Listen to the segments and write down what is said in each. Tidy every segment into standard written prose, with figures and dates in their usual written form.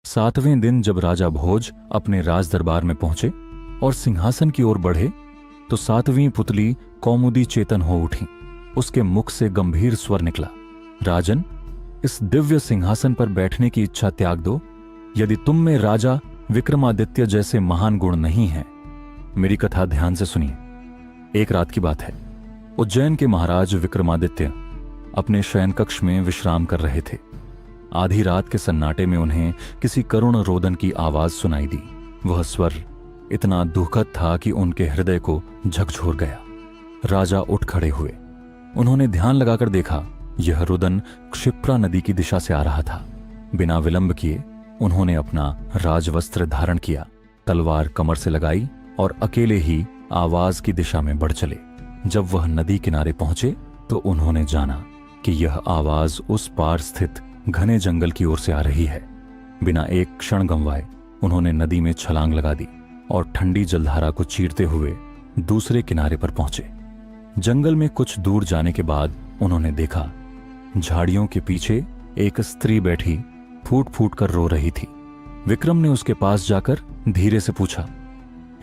7वें दिन जब राजा भोज अपने राज दरबार में पहुंचे और सिंहासन की ओर बढ़े तो 7वीं पुतली कौमुदी चेतन हो उठी। उसके मुख से गंभीर स्वर निकला, राजन, इस दिव्य सिंहासन पर बैठने की इच्छा त्याग दो। यदि तुम में राजा विक्रमादित्य जैसे महान गुण नहीं हैं, मेरी कथा ध्यान से सुनिए। एक रात की बात है। उज्जैन के महाराज विक्रमादित्य अपने शयन कक्ष में विश्राम कर रहे थे। आधी रात के सन्नाटे में उन्हें किसी करुण रोदन की आवाज सुनाई दी। वह स्वर इतना दुखद था कि उनके हृदय को झकझोर गया। राजा उठ खड़े हुए। उन्होंने ध्यान लगाकर देखा, यह रुदन क्षिप्रा नदी की दिशा से आ रहा था। बिना विलंब किए उन्होंने अपना राजवस्त्र धारण किया, तलवार कमर से लगाई और अकेले ही आवाज की दिशा में बढ़ चले। जब वह नदी किनारे पहुंचे तो उन्होंने जाना कि यह आवाज उस पार स्थित घने जंगल की ओर से आ रही है। बिना एक क्षण गंवाए उन्होंने नदी में छलांग लगा दी और ठंडी जलधारा को चीरते हुए दूसरे किनारे पर पहुंचे। जंगल में कुछ दूर जाने के बाद उन्होंने देखा, झाड़ियों के पीछे एक स्त्री बैठी फूट फूट कर रो रही थी। विक्रम ने उसके पास जाकर धीरे से पूछा,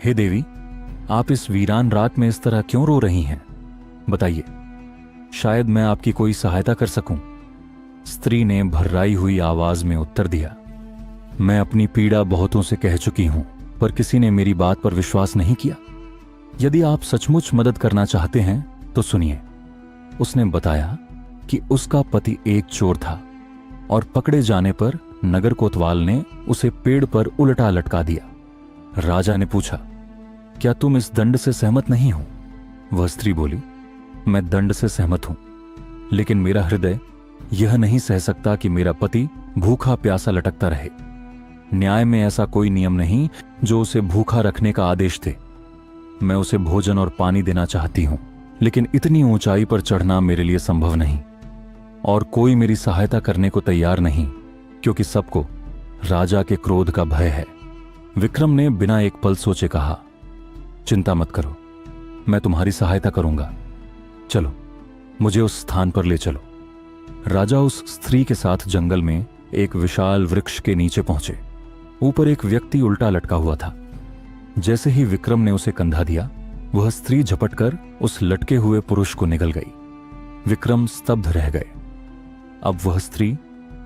हे देवी, आप इस वीरान रात में इस तरह क्यों रो रही हैं? बताइए, शायद मैं आपकी कोई सहायता कर सकूं। स्त्री ने भर्राई हुई आवाज में उत्तर दिया, मैं अपनी पीड़ा बहुतों से कह चुकी हूं, पर किसी ने मेरी बात पर विश्वास नहीं किया। यदि आप सचमुच मदद करना चाहते हैं तो सुनिए। उसने बताया कि उसका पति एक चोर था और पकड़े जाने पर नगर कोतवाल ने उसे पेड़ पर उल्टा लटका दिया। राजा ने पूछा, क्या तुम इस दंड से सहमत नहीं हो? वह स्त्री बोली, मैं दंड से सहमत हूं, लेकिन मेरा हृदय यह नहीं सह सकता कि मेरा पति भूखा प्यासा लटकता रहे। न्याय में ऐसा कोई नियम नहीं जो उसे भूखा रखने का आदेश दे। मैं उसे भोजन और पानी देना चाहती हूं, लेकिन इतनी ऊंचाई पर चढ़ना मेरे लिए संभव नहीं और कोई मेरी सहायता करने को तैयार नहीं, क्योंकि सबको राजा के क्रोध का भय है। विक्रम ने बिना एक पल सोचे कहा, चिंता मत करो, मैं तुम्हारी सहायता करूंगा। चलो, मुझे उस स्थान पर ले चलो। राजा उस स्त्री के साथ जंगल में एक विशाल वृक्ष के नीचे पहुंचे। ऊपर एक व्यक्ति उल्टा लटका हुआ था। जैसे ही विक्रम ने उसे कंधा दिया, वह स्त्री झपटकर उस लटके हुए पुरुष को निगल गई। विक्रम स्तब्ध रह गए। अब वह स्त्री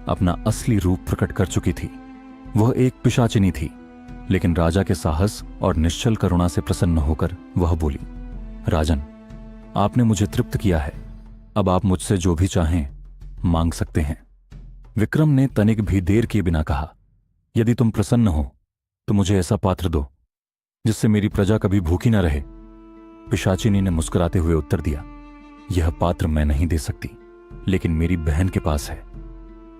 अपना असली रूप प्रकट कर चुकी थी। वह एक पिशाचिनी थी, लेकिन राजा के साहस और निश्चल करुणा से प्रसन्न होकर वह बोली, राजन, आपने मुझे तृप्त किया है। अब आप मुझसे जो भी चाहें मांग सकते हैं। विक्रम ने तनिक भी देर किए बिना कहा, यदि तुम प्रसन्न हो तो मुझे ऐसा पात्र दो जिससे मेरी प्रजा कभी भूखी न रहे। पिशाचिनी ने मुस्कुराते हुए उत्तर दिया, यह पात्र मैं नहीं दे सकती, लेकिन मेरी बहन के पास है।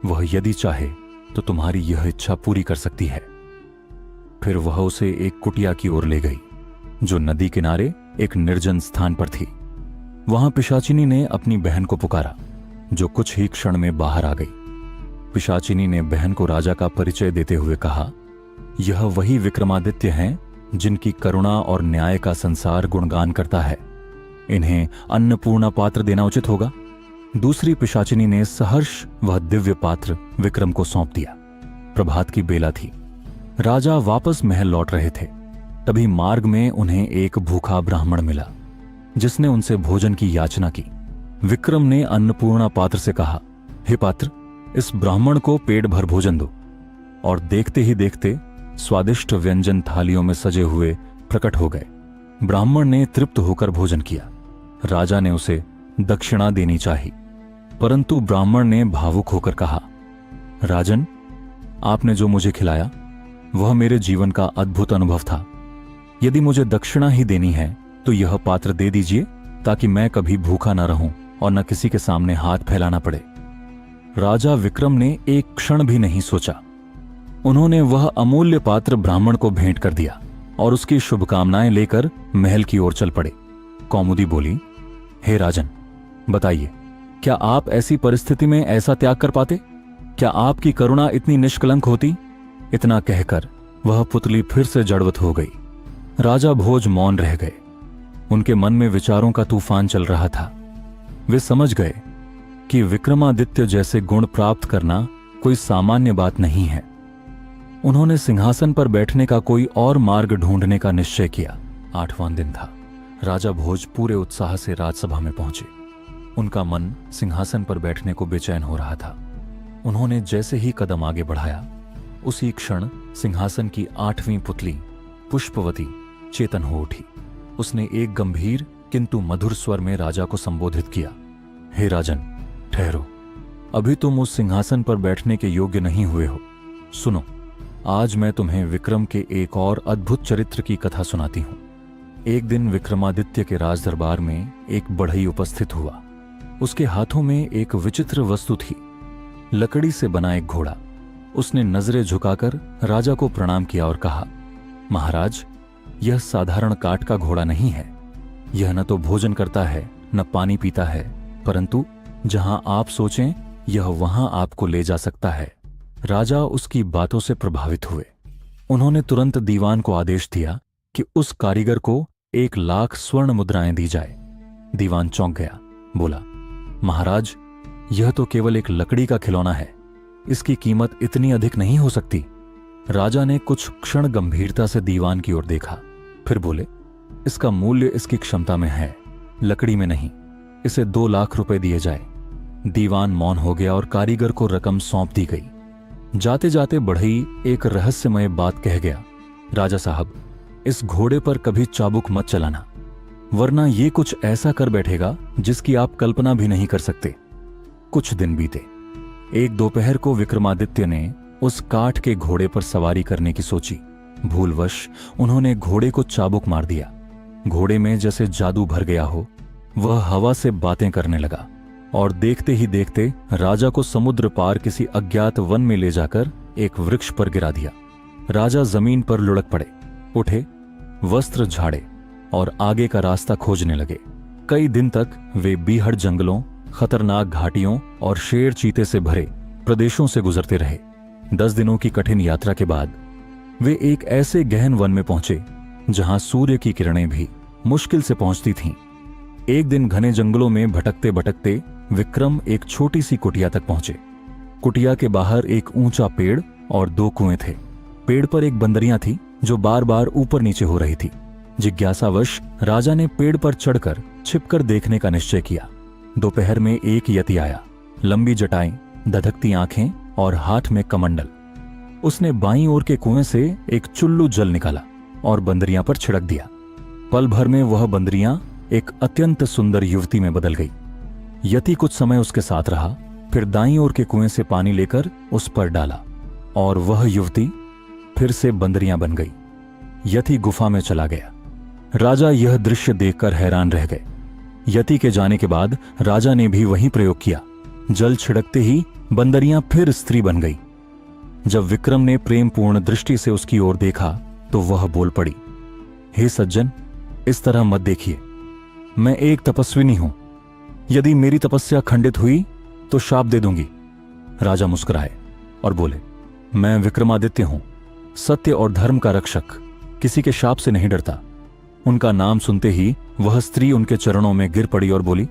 वह यदि चाहे तो तुम्हारी यह इच्छा पूरी कर सकती है। फिर वह उसे एक कुटिया की ओर ले गई, जो नदी किनारे एक निर्जन स्थान पर थी। वहां पिशाचिनी ने अपनी बहन को पुकारा, जो कुछ ही क्षण में बाहर आ गई। पिशाचिनी ने बहन को राजा का परिचय देते हुए कहा, यह वही विक्रमादित्य हैं जिनकी करुणा और न्याय का संसार गुणगान करता है। इन्हें अन्नपूर्णा पात्र देना उचित होगा। दूसरी पिशाचिनी ने सहर्ष वह दिव्य पात्र विक्रम को सौंप दिया। प्रभात की बेला थी। राजा वापस महल लौट रहे थे। तभी मार्ग में उन्हें एक भूखा ब्राह्मण मिला, जिसने उनसे भोजन की याचना की। विक्रम ने अन्नपूर्णा पात्र से कहा, हे पात्र, इस ब्राह्मण को पेट भर भोजन दो। और देखते ही देखते स्वादिष्ट व्यंजन थालियों में सजे हुए प्रकट हो गए। ब्राह्मण ने तृप्त होकर भोजन किया। राजा ने उसे दक्षिणा देनी चाहिए, परंतु ब्राह्मण ने भावुक होकर कहा, राजन, आपने जो मुझे खिलाया वह मेरे जीवन का अद्भुत अनुभव था। यदि मुझे दक्षिणा ही देनी है तो यह पात्र दे दीजिए, ताकि मैं कभी भूखा न रहूं और न किसी के सामने हाथ फैलाना पड़े। राजा विक्रम ने एक क्षण भी नहीं सोचा। उन्होंने वह अमूल्य पात्र ब्राह्मण को भेंट कर दिया और उसकी शुभकामनाएं लेकर महल की ओर चल पड़े। कौमुदी बोली, हे राजन, बताइए, क्या आप ऐसी परिस्थिति में ऐसा त्याग कर पाते? क्या आपकी करुणा इतनी निष्कलंक होती? इतना कहकर वह पुतली फिर से जड़वत हो गई। राजा भोज मौन रह गए। उनके मन में विचारों का तूफान चल रहा था। वे समझ गए कि विक्रमादित्य जैसे गुण प्राप्त करना कोई सामान्य बात नहीं है। उन्होंने सिंहासन पर बैठने का कोई और मार्ग ढूंढने का निश्चय किया। 8वां दिन था। राजा भोज पूरे उत्साह से राजसभा में पहुंचे। उनका मन सिंहासन पर बैठने को बेचैन हो रहा था। उन्होंने जैसे ही कदम आगे बढ़ाया, उसी क्षण सिंहासन की 8वीं पुतली पुष्पवती चेतन हो उठी। उसने एक गंभीर किंतु मधुर स्वर में राजा को संबोधित किया। हे राजन, ठहरो। अभी तुम उस सिंहासन पर बैठने के योग्य नहीं हुए हो। सुनो, आज मैं तुम्हें विक्रम के एक और अद्भुत चरित्र की कथा सुनाती हूं। एक दिन विक्रमादित्य के राज दरबार में एक बढ़ई उपस्थित हुआ। उसके हाथों में एक विचित्र वस्तु थी, लकड़ी से बना एक घोड़ा। उसने नजरें झुकाकर राजा को प्रणाम किया और कहा, महाराज, यह साधारण काठ का घोड़ा नहीं है। यह न तो भोजन करता है, न पानी पीता है, परंतु जहां आप सोचें यह वहां आपको ले जा सकता है। राजा उसकी बातों से प्रभावित हुए। उन्होंने तुरंत दीवान को आदेश दिया कि उस कारीगर को 1,00,000 स्वर्ण मुद्राएं दी जाए। दीवान चौंक गया, बोला, महाराज, यह तो केवल एक लकड़ी का खिलौना है, इसकी कीमत इतनी अधिक नहीं हो सकती। राजा ने कुछ क्षण गंभीरता से दीवान की ओर देखा, फिर बोले, इसका मूल्य इसकी क्षमता में है, लकड़ी में नहीं। इसे 2,00,000 रुपए दिए जाए। दीवान मौन हो गया और कारीगर को रकम सौंप दी गई। जाते जाते बढ़ई एक रहस्यमय बात कह गया, राजा साहब, इस घोड़े पर कभी चाबुक मत चलाना, वरना ये कुछ ऐसा कर बैठेगा जिसकी आप कल्पना भी नहीं कर सकते। कुछ दिन बीते। एक दोपहर को विक्रमादित्य ने उस काठ के घोड़े पर सवारी करने की सोची। भूलवश उन्होंने घोड़े को चाबुक मार दिया। घोड़े में जैसे जादू भर गया हो, वह हवा से बातें करने लगा और देखते ही देखते राजा को समुद्र पार किसी अज्ञात वन में ले जाकर एक वृक्ष पर गिरा दिया। राजा जमीन पर लुढ़क पड़े, उठे, वस्त्र झाड़े और आगे का रास्ता खोजने लगे। कई दिन तक वे बीहड़ जंगलों, खतरनाक घाटियों और शेर चीते से भरे प्रदेशों से गुजरते रहे। 10 दिनों की कठिन यात्रा के बाद वे एक ऐसे गहन वन में पहुंचे जहां सूर्य की किरणें भी मुश्किल से पहुंचती थीं। एक दिन घने जंगलों में भटकते भटकते विक्रम एक छोटी सी कुटिया तक पहुंचे। कुटिया के बाहर एक ऊंचा पेड़ और 2 कुएं थे। पेड़ पर एक बंदरियां थी जो बार बार ऊपर नीचे हो रही थी। जिज्ञासावश राजा ने पेड़ पर चढ़कर छिपकर देखने का निश्चय किया। दोपहर में एक यति आया, लंबी जटाएं, धधकती आंखें और हाथ में कमंडल। उसने बाईं ओर के कुएं से एक चुल्लू जल निकाला और बंदरियां पर छिड़क दिया। पल भर में वह बंदरियां एक अत्यंत सुंदर युवती में बदल गई। यति कुछ समय उसके साथ रहा, फिर दाईं ओर के कुएं से पानी लेकर उस पर डाला और वह युवती फिर से बंदरियां बन गई। यति गुफा में चला गया। राजा यह दृश्य देखकर हैरान रह गए। यति के जाने के बाद राजा ने भी वही प्रयोग किया। जल छिड़कते ही बंदरियां फिर स्त्री बन गई। जब विक्रम ने प्रेमपूर्ण दृष्टि से उसकी ओर देखा तो वह बोल पड़ी, हे सज्जन, इस तरह मत देखिए, मैं एक तपस्विनी हूं। यदि मेरी तपस्या खंडित हुई तो शाप दे दूंगी। राजा मुस्कुराए और बोले, मैं विक्रमादित्य हूं, सत्य और धर्म का रक्षक, किसी के शाप से नहीं डरता। उनका नाम सुनते ही वह स्त्री उनके चरणों में गिर पड़ी और बोली,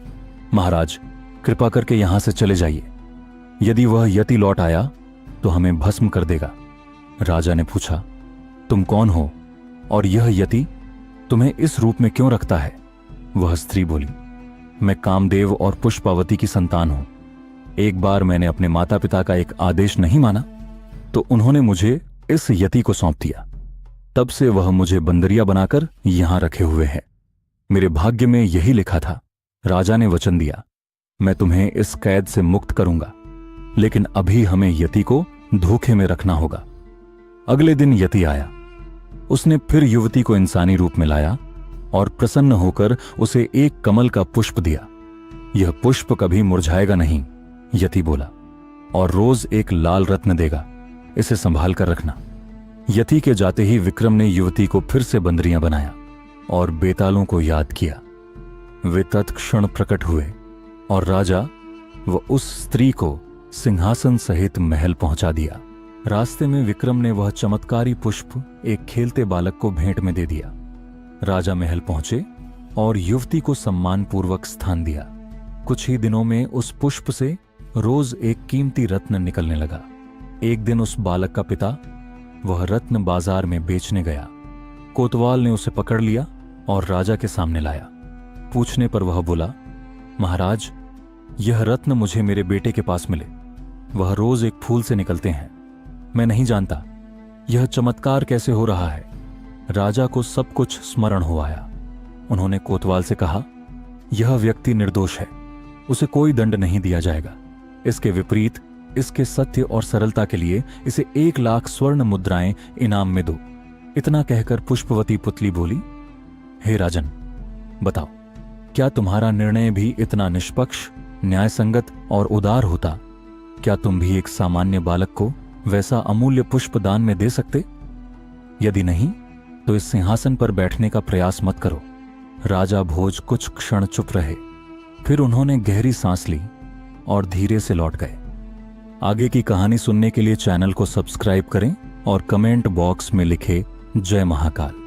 महाराज, कृपा करके यहां से चले जाइए। यदि वह यति लौट आया तो हमें भस्म कर देगा। राजा ने पूछा, तुम कौन हो और यह यति तुम्हें इस रूप में क्यों रखता है? वह स्त्री बोली, मैं कामदेव और पुष्पावती की संतान हूं। एक बार मैंने अपने माता पिता का एक आदेश नहीं माना तो उन्होंने मुझे इस यति को सौंप दिया। तब से वह मुझे बंदरिया बनाकर यहां रखे हुए है। मेरे भाग्य में यही लिखा था। राजा ने वचन दिया, मैं तुम्हें इस कैद से मुक्त करूंगा, लेकिन अभी हमें यति को धोखे में रखना होगा। अगले दिन यति आया। उसने फिर युवती को इंसानी रूप में लाया और प्रसन्न होकर उसे एक कमल का पुष्प दिया। यह पुष्प कभी मुरझाएगा नहीं, यति बोला, और रोज एक लाल रत्न देगा, इसे संभाल कर रखना। यति के जाते ही विक्रम ने युवती को फिर से बंदरियां बनाया और बेतालों को याद किया। वे तत्क्षण प्रकट हुए और राजा व उस स्त्री को सिंहासन सहित महल पहुंचा दिया। रास्ते में विक्रम ने वह चमत्कारी पुष्प एक खेलते बालक को भेंट में दे दिया। राजा महल पहुंचे और युवती को सम्मानपूर्वक स्थान दिया। कुछ ही दिनों में उस पुष्प से रोज एक कीमती रत्न निकलने लगा। एक दिन उस बालक का पिता वह रत्न बाजार में बेचने गया। कोतवाल ने उसे पकड़ लिया और राजा के सामने लाया। पूछने पर वह बोला, महाराज, यह रत्न मुझे मेरे बेटे के पास मिले। वह रोज एक फूल से निकलते हैं। मैं नहीं जानता यह चमत्कार कैसे हो रहा है। राजा को सब कुछ स्मरण हो आया। उन्होंने कोतवाल से कहा, यह व्यक्ति निर्दोष है, उसे कोई दंड नहीं दिया जाएगा। इसके विपरीत इसके सत्य और सरलता के लिए इसे 1 लाख स्वर्ण मुद्राएं इनाम में दो। इतना कहकर पुष्पवती पुतली बोली, हे राजन, बताओ, क्या तुम्हारा निर्णय भी इतना निष्पक्ष, न्यायसंगत और उदार होता? क्या तुम भी एक सामान्य बालक को वैसा अमूल्य पुष्प दान में दे सकते? यदि नहीं तो इस सिंहासन पर बैठने का प्रयास मत करो। राजा भोज कुछ क्षण चुप रहे, फिर उन्होंने गहरी सांस ली और धीरे से लौट गए। आगे की कहानी सुनने के लिए चैनल को सब्सक्राइब करें और कमेंट बॉक्स में लिखें जय महाकाल।